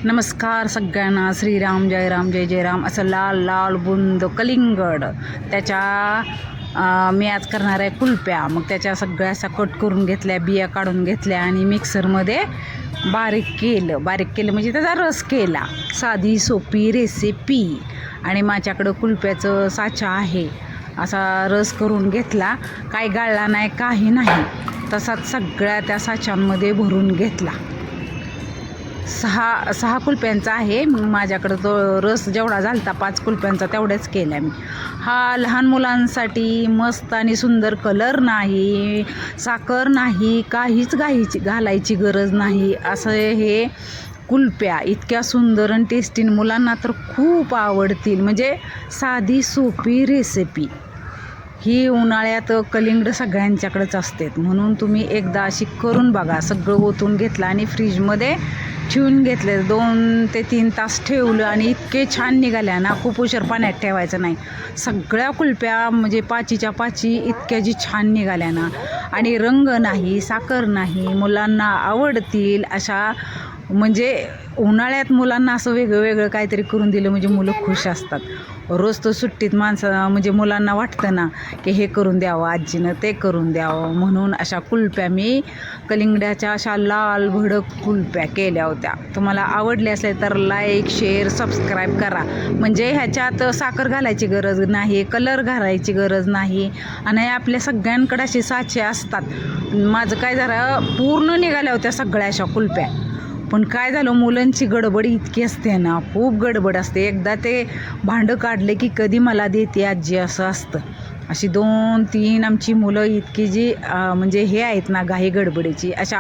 नमस्कार सगळ्यांना. श्रीराम जय राम जय जय राम. असं लाल लाल बुंद कलिंगड त्याच्या मी आज करणार आहे कुल्प्या. मग त्याच्या सगळ्या असा कट करून घेतल्या, बिया काढून घेतल्या आणि मिक्सरमध्ये बारीक केलं म्हणजे त्याचा रस केला. साधी सोपी रेसिपी. आणि माझ्याकडं कुल्प्याचं साचा आहे. असा रस करून घेतला, काही गाळला नाही, काही नाही, तसाच सगळ्या त्या साच्यांमध्ये भरून घेतला. सहा कुल्प्यांचा आहे माझ्याकडं. तो रस जेवढा झालता 5 कुल्प्यांचा तेवढ्याच केला मी. हा लहान मुलांसाठी मस्त आणि सुंदर. कलर नाही, साखर नाही, काहीच घालायची गरज नाही. असं हे कुल्प्या इतक्या सुंदर आणि टेस्टी, मुलांना तर खूप आवडतील. म्हणजे साधी सोपी रेसिपी. ही उन्हाळ्यात कलिंगड सगळ्यांच्याकडेच असते, म्हणून तुम्ही एकदा अशी करून बघा. सगळं ओतून घेतलं आणि फ्रीजमध्ये ठेवून घेतले. 2 ते 3 तास ठेवलं आणि इतके छान निघाल्या ना, खूप उशीर पाण्यात ठेवायचं नाही. सगळ्या कुल्प्या म्हणजे 5च्या 5 इतक्या जी छान निघाल्या ना, आणि रंग नाही, साखर नाही, मुलांना आवडतील अशा. म्हणजे उन्हाळ्यात मुलांना असं वेगळं काहीतरी करून दिलं म्हणजे मुलं खुश असतात. रोज तर सुट्टीत माणसं म्हणजे मुलांना वाटतं ना की हे करून द्यावं आजीनं, ते करून द्यावं, म्हणून अशा कुल्प्या मी कलिंगड्याच्या अशा लाल भडक कुल्प्या केल्या होत्या. तुम्हाला आवडले असेल तर लाईक, शेअर, सबस्क्राईब करा. म्हणजे ह्याच्यात साखर घालायची गरज नाही, कलर घालायची गरज नाही, आणि आपल्या सगळ्यांकडे असे साचे असतात. माझं काय झालं, पूर्ण निघाल्या होत्या सगळ्या अशा कुल्प्या. पण काय झालं, मुलांची गडबड इतकी असते ना, खूप गडबड असते. एकदा ते भांडं काढले की कधी मला देते आजी असं असतं. अशी 2-3 आमची मुलं इतकी जी म्हणजे हे आहेत ना, घाई गडबडीची अशा